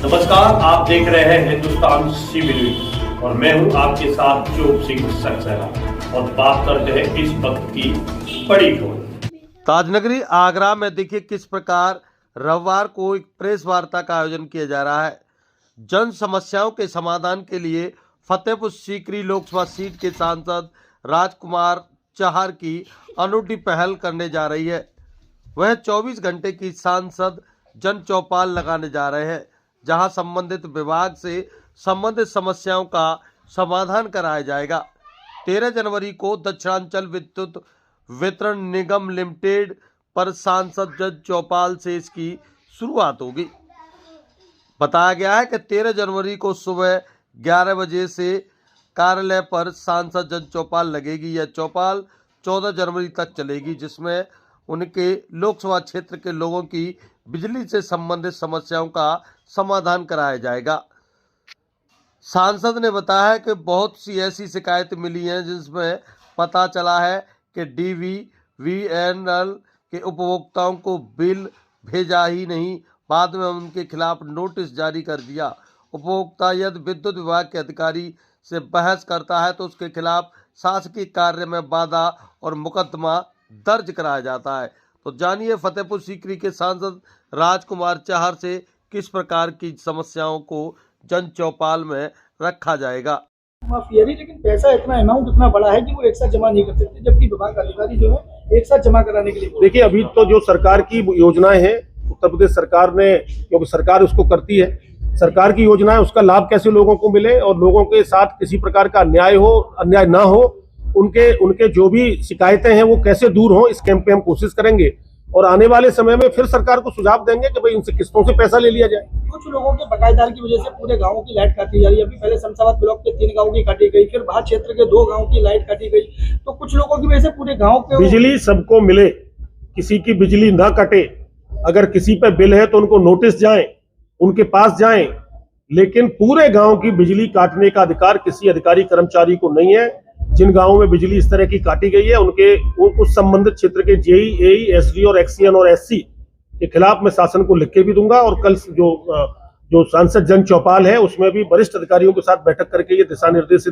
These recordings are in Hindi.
नमस्कार, आप देख रहे हैं हिंदुस्तान सीबी न्यूज और मैं हूं आपके साथ चोप सिंह सक्सेना और बात करते हैं इस वक्त की बड़ी खबर। ताजनगरी आगरा में देखिए किस प्रकार रविवार को एक प्रेस वार्ता का आयोजन किया जा रहा है। जन समस्याओं के समाधान के लिए फतेहपुर सीकरी लोकसभा सीट के सांसद राजकुमार चहर की अनूठी पहल करने जा रही है। वह 24 घंटे की सांसद जन चौपाल लगाने जा रहे हैं, जहां संबंधित विभाग से संबंधित समस्याओं का समाधान कराया जाएगा। 13 जनवरी को दक्षिणांचल विद्युत वितरण निगम लिमिटेड पर सांसद जन चौपाल से इसकी शुरुआत होगी। बताया गया है कि 13 जनवरी को सुबह 11 बजे से कार्यालय पर सांसद जन चौपाल लगेगी। यह चौपाल 14 जनवरी तक चलेगी, जिसमें उनके लोकसभा क्षेत्र के लोगों की बिजली से संबंधित समस्याओं का समाधान कराया जाएगा। सांसद ने बताया है कि बहुत सी ऐसी शिकायतें मिली हैं जिसमें पता चला है कि DVVNL के उपभोक्ताओं को बिल भेजा ही नहीं, बाद में उनके खिलाफ नोटिस जारी कर दिया। उपभोक्ता यदि विद्युत विभाग के अधिकारी से बहस करता है तो उसके खिलाफ शासकीय कार्य में बाधा और मुकदमा दर्ज कराया जाता है। तो जानिए फतेहपुर सीकरी के सांसद राजकुमार चहर से किस प्रकार की समस्याओं को जन चौपाल में रखा जाएगा। माफियारी, लेकिन पैसा इतना अमाउंट इतना बड़ा है कि वो एक साथ जमा नहीं कर सकते, जबकि विभाग अधिकारी जो है एक साथ जमा कराने के लिए। देखिए, अभी तो जो सरकार की योजनाएं हैं, उत्तर प्रदेश सरकार ने, क्योंकि सरकार उसको करती है, सरकार की योजनाएं, उसका लाभ कैसे लोगों को मिले और लोगों के साथ किसी प्रकार का अन्याय हो, अन्याय ना हो, उनके जो भी शिकायतें हैं वो कैसे दूर हो, इस कैंप पे हम कोशिश करेंगे और आने वाले समय में फिर सरकार को सुझाव देंगे कि भाई इनसे किस्तों से पैसा ले लिया जाए। कुछ लोगों के बकायेदार की वजह से पूरे गांवों की लाइट काटी जा रही है। अभी पहले शमशाबाद ब्लॉक के 3 गांवों की काटी गई, फिर बाहर क्षेत्र के 2 गांवों की लाइट काटी गई। तो कुछ लोगों की वजह से पूरे गाँव के बिजली सबको मिले, किसी की बिजली ना कटे। अगर किसी पे बिल है तो उनको नोटिस जाए, उनके पास जाए, लेकिन पूरे गाँव की बिजली काटने का अधिकार किसी अधिकारी कर्मचारी को नहीं है। जिन गांवों में बिजली इस तरह की काटी गई है उस संबंधित क्षेत्र के JE, AE, SD और XCN और SC के खिलाफ मैं शासन को लिख के भी दूंगा और कल जो सांसद जन चौपाल है उसमें भी वरिष्ठ अधिकारियों के साथ बैठक करके ये दिशा निर्देश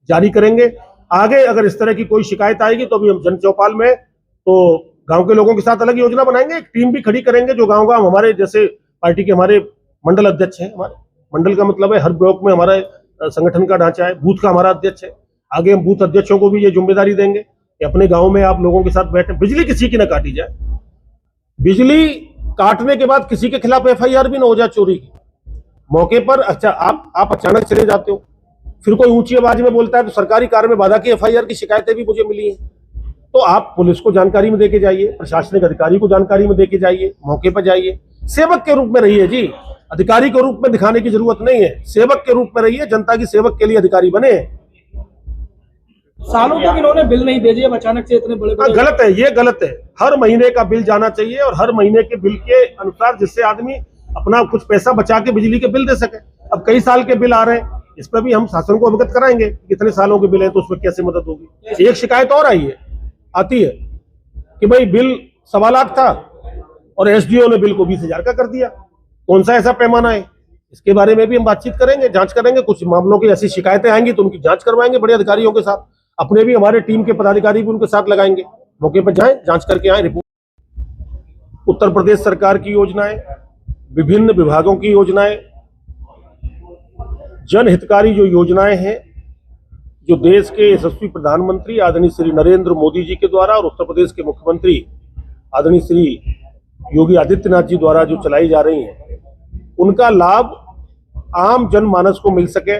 जारी करेंगे। आगे अगर इस तरह की कोई शिकायत आएगी तो अभी हम जन चौपाल में तो गाँव के लोगों के साथ अलग योजना बनाएंगे, एक टीम भी खड़ी करेंगे जो गाँव हमारे जैसे पार्टी के हमारे मंडल अध्यक्ष है, हमारे मंडल का मतलब है हर ब्लॉक में हमारे संगठन का ढांचा है, बूथ का हमारा अध्यक्ष है। आगे हम बूथ अध्यक्षों को भी ये जिम्मेदारी देंगे कि अपने गांव में आप लोगों के साथ बैठे, बिजली किसी की ना काटी जाए, बिजली काटने के बाद किसी के खिलाफ FIR भी ना हो जाए चोरी की। मौके पर अच्छा आप अचानक चले जाते हो, फिर कोई ऊंची आवाज में बोलता है तो सरकारी कार्य में बाधा की FIR की शिकायतें भी मुझे मिली हैं। तो आप पुलिस को जानकारी में देके जाइए, प्रशासनिक अधिकारी को जानकारी में देके जाइए, मौके पर जाइए, सेवक के रूप में रहिए जी, अधिकारी के रूप में दिखाने की जरूरत नहीं है, सेवक के रूप में रहिए, जनता की सेवक के लिए अधिकारी बने। सालों तक इन्होंने बिल नहीं भेजे, अब अचानक से इतने बड़े गलत है, ये गलत है। हर महीने का बिल जाना चाहिए और हर महीने के बिल के अनुसार जिससे आदमी अपना कुछ पैसा बचा के बिजली के बिल दे सके। अब कई साल के बिल आ रहे हैं, इस पर भी हम शासन को अवगत कराएंगे कितने सालों के बिल है तो उसमें कैसे मदद होगी। एक शिकायत और आती है कि भाई बिल 1.25 लाख था और SDO ने बिल को 20,000 का कर दिया। कौन सा ऐसा पैमाना है, इसके बारे में भी हम बातचीत करेंगे, जांच करेंगे। कुछ मामलों की ऐसी शिकायतें आएंगी तो उनकी जांच करवाएंगे बड़े अधिकारियों के साथ, अपने भी हमारे टीम के पदाधिकारी भी उनके साथ लगाएंगे, मौके पर जाएं, जांच करके आए रिपोर्ट। उत्तर प्रदेश सरकार की योजनाएं, विभिन्न विभागों की योजनाएं, जनहितकारी जो योजनाएं हैं, जो देश के यशस्वी प्रधानमंत्री आदरणीय श्री नरेंद्र मोदी जी के द्वारा और उत्तर प्रदेश के मुख्यमंत्री आदरणीय श्री योगी आदित्यनाथ जी द्वारा जो चलाई जा रही हैं, उनका लाभ आम जनमानस को मिल सके,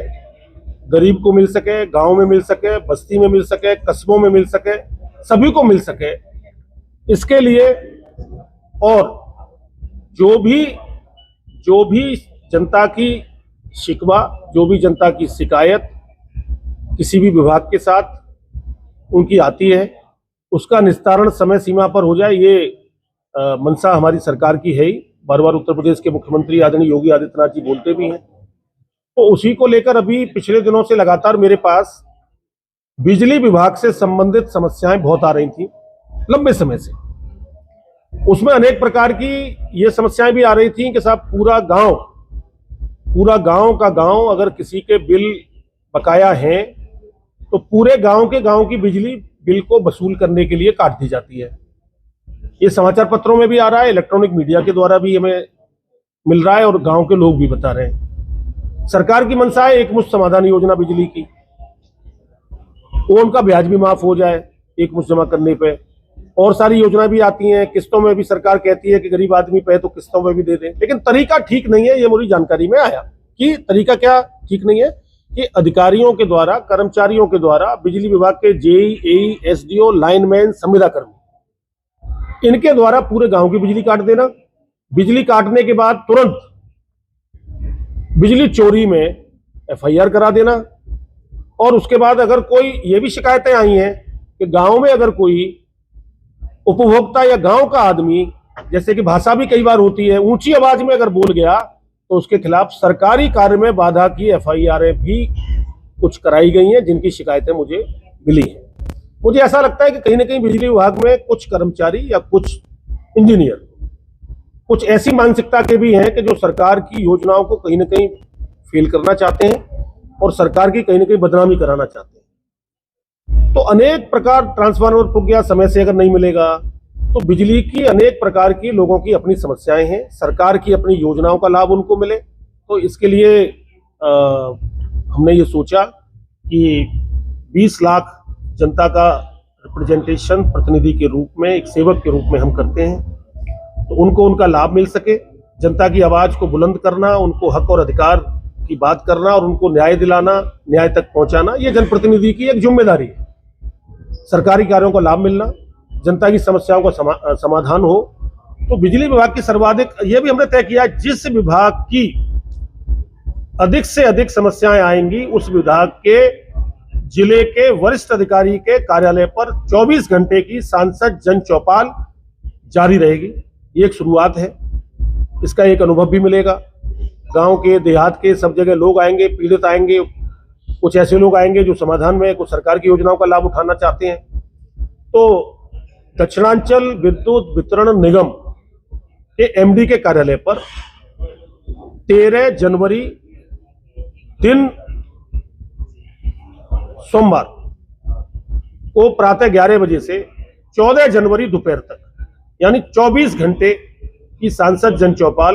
गरीब को मिल सके, गांव में मिल सके, बस्ती में मिल सके, कस्बों में मिल सके, सभी को मिल सके, इसके लिए और जो भी जनता की शिकवा, जो भी जनता की शिकायत किसी भी विभाग के साथ उनकी आती है, उसका निस्तारण समय सीमा पर हो जाए, ये मंशा हमारी सरकार की है ही। बार बार उत्तर प्रदेश के मुख्यमंत्री आदरणीय योगी आदित्यनाथ जी बोलते भी हैं। तो उसी को लेकर अभी पिछले दिनों से लगातार मेरे पास बिजली विभाग से संबंधित समस्याएं बहुत आ रही थी लंबे समय से। उसमें अनेक प्रकार की ये समस्याएं भी आ रही थी कि साहब पूरा गांव पूरा गांव का गांव अगर किसी के बिल बकाया हैं तो पूरे गांव के गांव की बिजली बिल को वसूल करने के लिए काट दी जाती है। ये समाचार पत्रों में भी आ रहा है, इलेक्ट्रॉनिक मीडिया के द्वारा भी हमें मिल रहा है और गांव के लोग भी बता रहे हैं। सरकार की मंशा है एक मुश्त समाधान योजना बिजली की, वो उनका ब्याज भी माफ हो जाए एक मुश्त जमा करने पे। और सारी योजना भी आती हैं, किस्तों में भी सरकार कहती है कि गरीब आदमी पे तो किस्तों में भी दे दें, लेकिन तरीका ठीक नहीं है। ये मेरी जानकारी में आया कि तरीका क्या ठीक नहीं है कि अधिकारियों के द्वारा, कर्मचारियों के द्वारा, बिजली विभाग के जेई, एई, एसडीओ, लाइनमैन, संविदा कर्मी, इनके द्वारा पूरे गांव की बिजली काट देना। बिजली काटने के बाद तुरंत बिजली चोरी में एफआईआर करा देना। और उसके बाद अगर कोई, ये भी शिकायतें आई हैं कि गांव में अगर कोई उपभोक्ता या गांव का आदमी, जैसे कि भाषा भी कई बार होती है, ऊंची आवाज में अगर बोल गया तो उसके खिलाफ सरकारी कार्य में बाधा की एफआईआर भी कुछ कराई गई हैं, जिनकी शिकायतें मुझे मिली हैं। मुझे ऐसा लगता है कि कहीं ना कहीं बिजली विभाग में कुछ कर्मचारी या कुछ इंजीनियर कुछ ऐसी मानसिकता के भी हैं कि जो सरकार की योजनाओं को कहीं ना कहीं फेल करना चाहते हैं और सरकार की कहीं ना कहीं बदनामी कराना चाहते हैं। तो अनेक प्रकार, ट्रांसफार्मर फूक गया समय से अगर नहीं मिलेगा, तो बिजली की अनेक प्रकार की लोगों की अपनी समस्याएं हैं, सरकार की अपनी योजनाओं का लाभ उनको मिले। तो इसके लिए हमने ये सोचा कि 20 लाख जनता का रिप्रेजेंटेशन प्रतिनिधि के रूप में, एक सेवक के रूप में हम करते हैं, तो उनको उनका लाभ मिल सके। जनता की आवाज को बुलंद करना, उनको हक और अधिकार की बात करना और उनको न्याय दिलाना, न्याय तक पहुंचाना, ये जनप्रतिनिधि की एक जिम्मेदारी है। सरकारी कार्यों का लाभ मिलना, जनता की समस्याओं का समाधान हो। तो बिजली विभाग की सर्वाधिक, ये भी हमने तय किया, जिस विभाग की अधिक से अधिक समस्याएं आएंगी उस विभाग के जिले के वरिष्ठ अधिकारी के कार्यालय पर 24 घंटे की सांसद जन चौपाल जारी रहेगी। ये एक शुरुआत है, इसका एक अनुभव भी मिलेगा। गांव के, देहात के सब जगह लोग आएंगे, पीड़ित आएंगे, कुछ ऐसे लोग आएंगे जो समाधान में, कुछ सरकार की योजनाओं का लाभ उठाना चाहते हैं। तो दक्षिणांचल विद्युत वितरण निगम के एमडी के कार्यालय पर 13 जनवरी दिन सोमवार को प्रातः 11 बजे से 14 जनवरी दोपहर तक, यानी 24 घंटे की सांसद जन चौपाल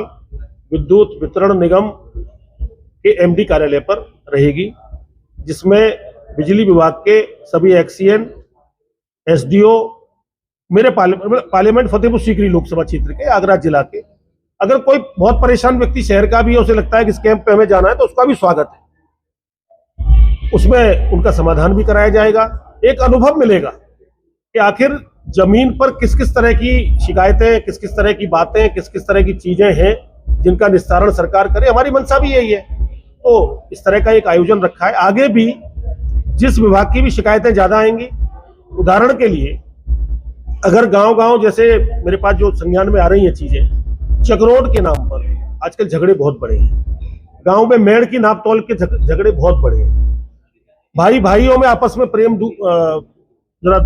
विद्युत वितरण निगम के एमडी कार्यालय पर रहेगी, जिसमें बिजली विभाग के सभी एक्सीएन, एसडीओ, मेरे पार्लियामेंट फतेहपुर सीकरी लोकसभा क्षेत्र के, आगरा जिला के, अगर कोई बहुत परेशान व्यक्ति शहर का भी है, उसे लगता है कि इस कैंप पे हमें जाना है, तो उसका भी स्वागत है। उसमें उनका समाधान भी कराया जाएगा। एक अनुभव मिलेगा कि आखिर जमीन पर किस किस तरह की शिकायतें, किस किस तरह की बातें, किस किस तरह की चीजें हैं जिनका निस्तारण सरकार करे। हमारी मंशा भी यही है। तो इस तरह का एक आयोजन रखा है। आगे भी जिस विभाग की भी शिकायतें ज्यादा आएंगी, उदाहरण के लिए अगर गांव-गांव, जैसे मेरे पास जो संज्ञान में आ रही हैं चीजें, चकरोड के नाम पर आजकल झगड़े बहुत बड़े हैं। गांव में मेड़ की नाप तोल के झगड़े बहुत बड़े हैं। भाई भाइयों में आपस में प्रेम जरा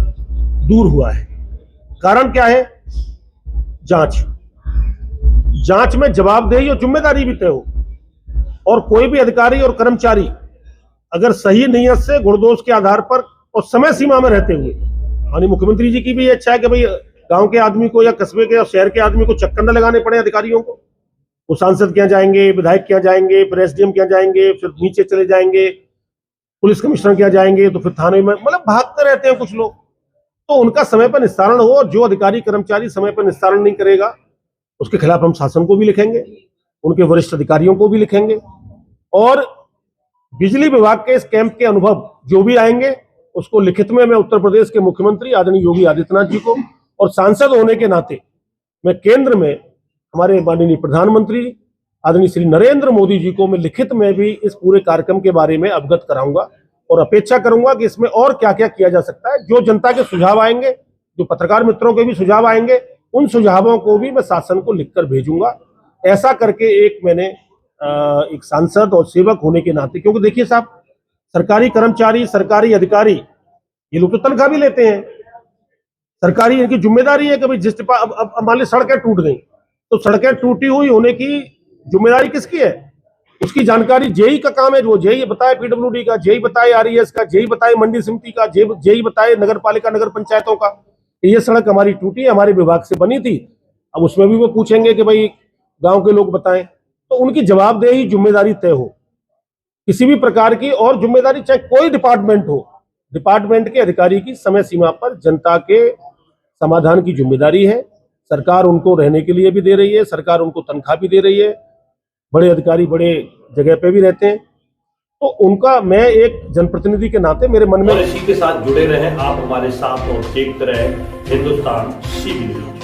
दूर हुआ है। कारण क्या है? जांच में जवाबदेही और जिम्मेदारी भी तय हो, और कोई भी अधिकारी और कर्मचारी अगर सही नीयत से, गुणदोष के आधार पर और समय सीमा में रहते हुए, माननीय मुख्यमंत्री जी की भी इच्छा है कि भाई गांव के आदमी को या कस्बे के और शहर के आदमी को चक्कर न लगाने पड़े अधिकारियों को। वो सांसद क्या जाएंगे, विधायक क्या जाएंगे, फिर एसडीएम क्या जाएंगे, फिर नीचे चले जाएंगे, पुलिस कमिश्नर क्या जाएंगे, तो फिर थाने में, मतलब भागते रहते हैं कुछ लोग। तो उनका समय पर निस्तारण हो, और जो अधिकारी कर्मचारी समय पर निस्तारण नहीं करेगा उसके खिलाफ हम शासन को भी लिखेंगे, उनके वरिष्ठ अधिकारियों को भी लिखेंगे। और बिजली विभाग के इस कैंप के अनुभव जो भी आएंगे उसको लिखित में मैं उत्तर प्रदेश के मुख्यमंत्री आदरणीय योगी आदित्यनाथ जी को, और सांसद होने के नाते मैं केंद्र में हमारे माननीय प्रधानमंत्री आदरणीय श्री नरेंद्र मोदी जी को मैं लिखित में भी इस पूरे कार्यक्रम के बारे में अवगत कराऊंगा, और अपेक्षा करूंगा कि इसमें और क्या क्या किया जा सकता है। जो जनता के सुझाव आएंगे, जो पत्रकार मित्रों के भी सुझाव आएंगे, उन सुझावों को भी मैं शासन को लिखकर भेजूंगा। ऐसा करके एक मैंने एक सांसद और सेवक होने के नाते, क्योंकि देखिए साहब, सरकारी कर्मचारी, सरकारी अधिकारी, ये लोग तो तनख्वाह भी लेते हैं। सरकारी इनकी जिम्मेदारी है कि भाई जिस अब मान ली सड़कें टूट गई, तो सड़कें टूटी हुई होने की जिम्मेदारी किसकी है? उसकी जानकारी जेई का काम है, वो जेई बताए पीडब्ल्यूडी का, जेई बताए आरईएस का, जेई बताए मंडी समिति का, जेई बताए नगर पालिका नगर पंचायतों का। ये सड़क हमारी टूटी, हमारे विभाग से बनी थी। अब उसमें भी वो पूछेंगे कि भाई गांव के लोग बताएं, तो उनकी जवाबदेही जिम्मेदारी तय हो किसी भी प्रकार की, और जिम्मेदारी चाहे कोई डिपार्टमेंट हो, डिपार्टमेंट के अधिकारी की समय सीमा पर जनता के समाधान की जिम्मेदारी है। सरकार उनको रहने के लिए भी दे रही है, सरकार उनको तनख्वाह भी दे रही है, बड़े अधिकारी बड़े जगह पे भी रहते हैं। तो उनका, मैं एक जनप्रतिनिधि के नाते मेरे मन में और इसी के साथ जुड़े रहें आप हमारे साथ और देखते रहें हिंदुस्तान CB न्यूज।